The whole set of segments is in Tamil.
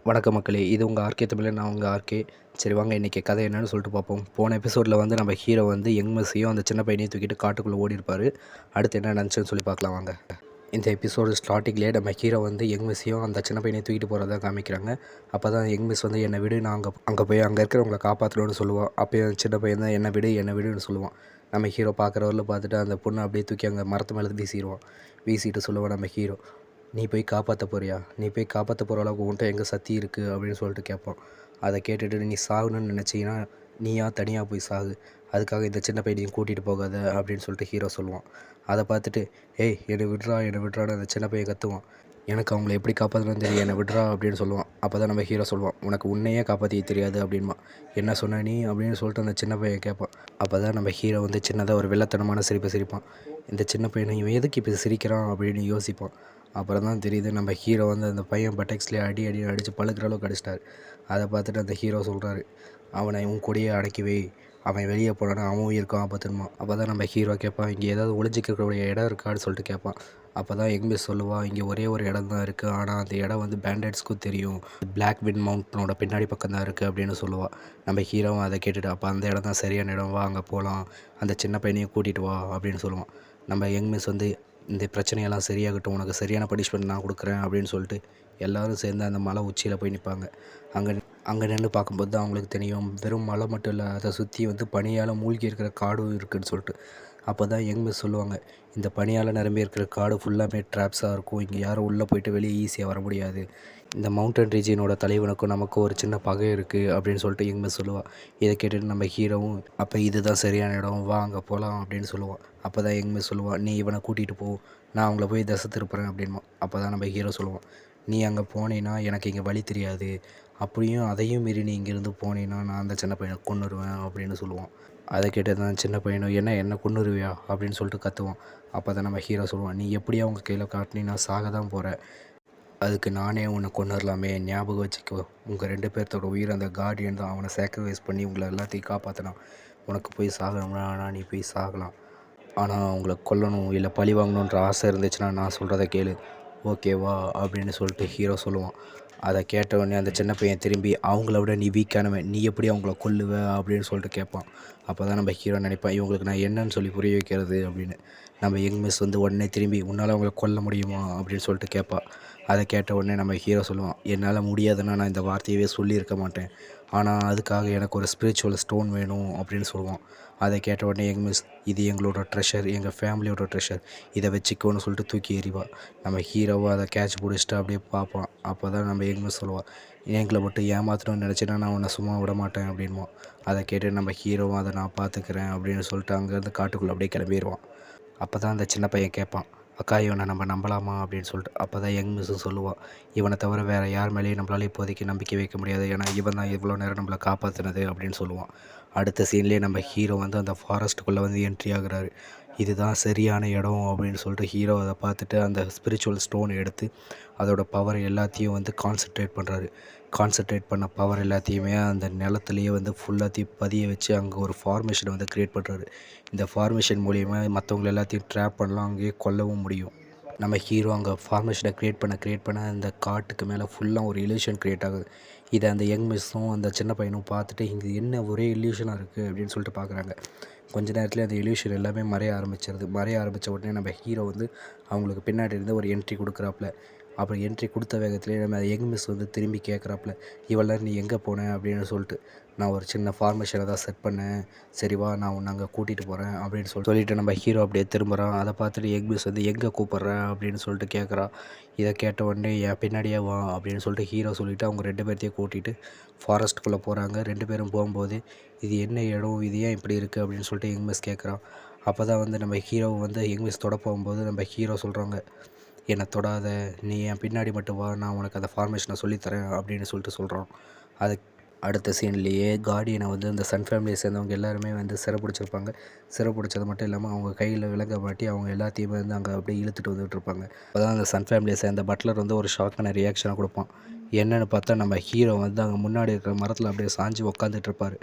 வணக்கம் மக்களே, இது உங்கள் ஆர்கே தமிழ். நான் உங்கள் ஆர்கே. சரி வாங்க இன்றைக்கி கதை என்னன்னு சொல்லிட்டு பார்ப்போம். போன எபிசோடில் வந்து நம்ம ஹீரோ வந்து யங் மெஸ்ஸையும் அந்த சின்ன பையனையும் தூக்கிட்டு காட்டுக்குள்ளே ஓடிருப்பார். அடுத்து என்ன நடந்துச்சுன்னு சொல்லி பார்க்கலாம் வாங்க. இந்த எபிசோடு ஸ்டார்டிங்லேயே நம்ம ஹீரோ வந்து யங் மெஸ்ஸையும் அந்த சின்ன பையனையும் தூக்கிட்டு போகிறதா காமிக்கிறாங்க. அப்போ தான் யங் மெஸ் வந்து என்னை விடு, நான் அங்கே போய் அங்கே இருக்கிறவங்களை காப்பாற்றணும்னு சொல்லுவான். அப்போயும் சின்ன பையன் தான் என்னை விடுன்னு சொல்லுவான். நம்ம ஹீரோ பார்க்குறவரில் பார்த்துட்டு அந்த பொண்ணை அப்படியே தூக்கி அங்கே மரத்து மேலே வீசிடுவான். வீசிட்டு சொல்லுவான் நம்ம ஹீரோ, நீ போய் காப்பாற்ற போறியா? நீ போய் காப்பாற்ற போகிற அளவுக்கு உன்கிட்ட எங்கே சக்தி இருக்குது அப்படின்னு சொல்லிட்டு கேட்பான். அதை கேட்டுட்டு, நீ சாகணும்னு நினச்சிங்கன்னா நீயா தனியாக போய் சாகு, அதுக்காக இந்த சின்ன பையனையும் கூட்டிகிட்டு போகாத அப்படின்னு சொல்லிட்டு ஹீரோ சொல்லுவான். அதை பார்த்துட்டு, ஏய் என்னை விட்றான்னு அந்த சின்ன பையன் கத்துவான். எனக்கு அவங்கள எப்படி காப்பாற்றணும்னு தெரியும், என்னை விட்றா அப்படின்னு சொல்லுவான். அப்போ தான் நம்ம ஹீரோ சொல்லுவான், உனக்கு உன்னையே காப்பாற்றி தெரியாது அப்படின்மா. என்ன சொன்ன நீ அப்படின்னு சொல்லிட்டு அந்த சின்ன பையன் கேட்பான். அப்போ தான் நம்ம ஹீரோ வந்து சின்னதாக ஒரு வில்லத்தனமான சிரிப்பான். இந்த சின்ன பையனை இவன் எதுக்கு இப்போ சிரிக்கிறான் அப்படின்னு யோசிப்பான். அப்புறம் தான் தெரியுது நம்ம ஹீரோ வந்து அந்த பையன் பட்டெக்ஸ்லேயே அடித்து பழுக்கிற அளவுக்கு அடிச்சிட்டார். அதை பார்த்துட்டு அந்த ஹீரோ சொல்கிறாரு, அவனை உன் கூடயே அடக்கி வை, அவன் வெளியே போனானா அவன் இருக்கும் ஆபத்துமா. அப்போ தான் நம்ம ஹீரோ கேட்பான், இங்கே ஏதாவது ஒளிஞ்சிக்கக்கூடிய இடம் இருக்கான்னு சொல்லிட்டு கேட்பான். அப்போ தான் யங் சொல்லுவாள், இங்கே ஒரே ஒரு இடம் தான் இருக்குது, ஆனால் அந்த இடம் வந்து பேண்டட்ஸ்க்கும் தெரியும், பிளாக் விண்ட் மவுண்டனோட பின்னாடி பக்கம் தான் இருக்குது அப்படின்னு சொல்லுவாள். நம்ம ஹீரோவும் அதை கேட்டுட்டு, அப்போ அந்த இடம் தான் சரியான இடம், வா அங்கே போகலாம், அந்த சின்ன பையனையும் கூட்டிகிட்டு வா அப்படின்னு சொல்லுவான். நம்ம யங் வந்து, இந்த பிரச்சனையெல்லாம் சரியாகட்டும், உனக்கு சரியான பனிஷ்மெண்ட் நான் கொடுக்குறேன் அப்படின்னு சொல்லிட்டு எல்லோரும் சேர்ந்து அந்த மலை உச்சியில் போய் நிற்பாங்க. அங்கே நின்று பார்க்கும்போது தான் அவங்களுக்கு தெரியும், வெறும் மலை மட்டும் இல்லை, அதை சுற்றி வந்து பனியால் மூழ்கி இருக்கிற காடும் இருக்குதுன்னு சொல்லிட்டு. அப்போ தான் யங் சொல்லுவாங்க, இந்த பனியால் நிரம்பி இருக்கிற காடு ஃபுல்லாமே ட்ராப்ஸாக இருக்கும், இங்கே யாரும் உள்ளே போயிட்டு வெளியே ஈஸியாக வர முடியாது, இந்த மவுண்டன் ரீஜியனோட தலைவனுக்கும் நமக்கும் ஒரு சின்ன பகை இருக்குது அப்படின்னு சொல்லிட்டு யங் சொல்லுவாள். இதை கேட்டுட்டு நம்ம ஹீரோவும், அப்போ இதுதான் சரியான இடம், வா அங்கே போகலாம் அப்படின்னு சொல்லுவான். அப்போ தான் யங் சொல்லுவான், நீ இவனை கூட்டிகிட்டு போ, நான் அவங்கள போய் தசை திருப்புறேன் அப்படின்மா. அப்போ தான் நம்ம ஹீரோ சொல்லுவான், நீ அங்கே போனேன்னா எனக்கு இங்கே வழி தெரியாது, அப்படியும் அதையும் மீறி நீ இங்கேருந்து போனேன்னா நான் அந்த சின்ன பையனை கொன்னுருவேன் அப்படின்னு சொல்லுவான். அதை கேட்டு தான் சின்ன பையனும், என்ன கொன்னுருவியா அப்படின்னு சொல்லிட்டு கற்றுவான். அப்போ தான் நம்ம ஹீரோ சொல்லுவான், நீ எப்படியா அவங்க கையில் காட்டினீன்னா சாக தான் போகிற, அதுக்கு நானே உன்னை கொண்டுடலாமே, ஞாபகம் வச்சுக்கோ, உங்கள் 2 பேர்த்தோட உயிர் அந்த கார்டியன் தான், அவனை சாக்ரிஃபைஸ் பண்ணி உங்களை எல்லாத்தையும் காப்பாற்றினான், உனக்கு போய் சாகணும்னா ஆனால் நீ போய் சாகலாம், ஆனால் அவங்கள கொல்லணும் இல்லை பழி வாங்கணுன்ற ஆசை இருந்துச்சுன்னா நான் சொல்கிறத கேளு, ஓகேவா அப்படின்னு சொல்லிட்டு ஹீரோ சொல்லுவான். அதை கேட்டவுடனே அந்த சின்ன பையன் திரும்பி, அவங்கள விட நீ வீக்கானவன், நீ எப்படி அவங்கள கொல்லுவ அப்படின்னு சொல்லிட்டு கேட்பான். அப்போ தான் நம்ம ஹீரோ நினைப்பான், இவங்களுக்கு நான் என்னன்னு சொல்லி புரிய வைக்கிறது அப்படின்னு. நம்ம யங் வந்து உடனே திரும்பி, உன்னால் அவங்கள கொல்ல முடியுமா அப்படின்னு சொல்லிட்டு கேட்பா. அதை கேட்ட உடனே நம்ம ஹீரோ சொல்லுவான், என்னால் முடியாதுன்னா நான் இந்த வார்த்தையவே சொல்லியிருக்க மாட்டேன், ஆனால் அதுக்காக எனக்கு ஒரு ஸ்பிரிச்சுவல் ஸ்டோன் வேணும் அப்படின்னு சொல்லுவான். அதை கேட்ட உடனே யங் இது எங்களோட ட்ரெஷர், எங்கள் ஃபேமிலியோட ட்ரெஷர், இதை வச்சுக்கோன்னு சொல்லிட்டு தூக்கி எறிவா. நம்ம ஹீரோவை அதை கேட்ச் பிடிச்சிட்டு அப்படியே பார்ப்பான். அப்போ தான் நம்ம யங் சொல்லுவாள், எங்களை மட்டும் ஏமாற்றணும்னு நினச்சின்னா நான் உன்னை சும்மா விட மாட்டேன் அப்படின்மா. அதை கேட்டு நம்ம ஹீரோவும் அதை நான் பார்த்துக்கிறேன் அப்படின்னு சொல்லிட்டு அங்கேருந்து காட்டுக்குள்ளே அப்படியே கிளம்பிடுவான். அப்போ தான் அந்த சின்ன பையன் கேட்பான், அக்கா இவனை நம்ம நம்பலாமா அப்படின்னு சொல்லிட்டு. அப்போ தான் யங் சொல்லுவாள், இவனை தவிர வேறு யார் மேலேயும் நம்மளால் இப்போதைக்கு நம்பிக்கை வைக்க முடியாது, ஏன்னா இவன் தான் இவ்வளோ நேரம் நம்மளை காப்பாற்றினது அப்படின்னு சொல்லுவான். அடுத்த சீன்லேயே நம்ம ஹீரோ வந்து அந்த ஃபாரஸ்ட்டுக்குள்ளே வந்து என்ட்ரி ஆகுறாரு. இதுதான் சரியான இடம் அப்படின்னு சொல்லிட்டு ஹீரோ அதை பார்த்துட்டு அந்த ஸ்பிரிச்சுவல் ஸ்டோன் எடுத்து அதோட பவர் எல்லாத்தையும் வந்து கான்சன்ட்ரேட் பண்ணுறாரு. கான்சன்ட்ரேட் பண்ண பவர் எல்லாத்தையுமே அந்த நிலத்துலேயே வந்து ஃபுல்லாத்தையும் பதிய வச்சு அங்கே ஒரு ஃபார்மேஷனை வந்து க்ரியேட் பண்ணுறாரு. இந்த ஃபார்மேஷன் மூலிமா மற்றவங்களை எல்லாத்தையும் ட்ராப் பண்ணலாம், அங்கேயே கொல்லவும் முடியும். நம்ம ஹீரோ அங்கே ஃபார்மேஷனை க்ரியேட் பண்ண அந்த காட்டுக்கு மேலே ஃபுல்லாக ஒரு இல்யூஷன் க்ரியேட் ஆகுது. இதை அந்த யங் அந்த சின்ன பையனும் பார்த்துட்டு, இங்கே என்ன ஒரே இல்யூஷனாக இருக்குது அப்படின்னு சொல்லிட்டு பார்க்குறாங்க. கொஞ்ச நேரத்தில் அந்த இல்யூஷன் எல்லாமே மறைய ஆரம்பித்த உடனே நம்ம ஹீரோ வந்து அவங்களுக்கு பின்னாடி இருந்து ஒரு என்ட்ரி கொடுக்குறாப்புல. அப்புறம் என்ட்ரி கொடுத்த வேகத்துலேயே நம்ம யங் வந்து திரும்பி கேட்குறாப்புல, இவ்வளோ நேரம் நீ எங்கே போன அப்படின்னு சொல்லிட்டு. நான் ஒரு சின்ன ஃபார்மேஷனை தான் செட் பண்ணேன், சரிவா நான் உன்னை அங்கே கூட்டிகிட்டு போகிறேன் அப்படின்னு சொல்லிட்டு நம்ம ஹீரோ அப்படியே திரும்புகிறான். அதை பார்த்துட்டு யங் வந்து எங்கே கூப்பிட்றேன் அப்படின்னு சொல்லிட்டு கேட்குறா. இதை கேட்ட உடனே என் பின்னாடியே வா அப்படின்னு சொல்லிட்டு ஹீரோ சொல்லிவிட்டு அவங்க 2 பேர்த்தையும் கூட்டிகிட்டு ஃபாரஸ்ட்டுக்குள்ளே போகிறாங்க. 2 பேரும் போகும்போது, இது என்ன இடம், இது ஏன் இப்படி இருக்குது அப்படின்னு சொல்லிட்டு யங் கேட்குறான். அப்போ தான் வந்து நம்ம ஹீரோ வந்து யங் தொட போகும்போது நம்ம ஹீரோ சொல்கிறாங்க, என்னை தொடாத, நீ என் பின்னாடி மட்டும் வா, நான் உனக்கு அந்த ஃபார்மேஷனை சொல்லித்தரேன் அப்படின்னு சொல்லிட்டு சொல்கிறான். அது அடுத்த சீன்லேயே கார்டியனை வந்து அந்த சன் ஃபேமிலியை சேர்ந்தவங்க எல்லாருமே வந்து சிறைப்பிடிச்சிருப்பாங்க. சிறைப்பிடிச்சது மட்டும் இல்லாமல் அவங்க கையில் விலங்க மாட்டி அவங்க எல்லாத்தையுமே வந்து அங்கே அப்படியே இழுத்துட்டு வந்துட்டுருப்பாங்க. அப்போ தான் அந்த சன் ஃபேமிலியை சேர்ந்த பட்லர் வந்து ஒரு ஷாக்கான ரியாக்ஷனை கொடுப்பான். என்னென்னு பார்த்தா நம்ம ஹீரோ வந்து அங்கே முன்னாடி இருக்கிற மரத்தில் அப்படியே சாஞ்சு உக்காந்துட்டு இருப்பார்.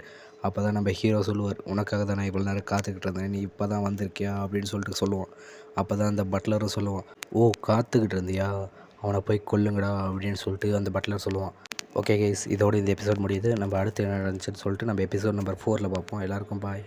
அப்போ தான் நம்ம ஹீரோ சொல்லுவார், உனக்காக தான் நான் இவ்வளோ நேரம் காத்துக்கிட்டு இருந்தேன், நீ இப்போ தான் வந்திருக்கியா அப்படின்னு சொல்லிட்டு சொல்லுவான். அப்போ தான் அந்த பட்லரும் சொல்லுவான், ஓ காத்துக்கிட்டு இருந்தியா, அவனை போய் கொல்லுங்கடா அப்படின்னு சொல்லிட்டு அந்த பட்லர் சொல்லுவான். ஓகே கைஸ், இதோட இந்த எபிசோட் முடியுது. நம்ம அடுத்து என்ன நடந்துச்சுன்னு சொல்லிட்டு நம்ம எபிசோட் நம்பர் 4ல் பார்ப்போம். எல்லாருக்கும் பாய்.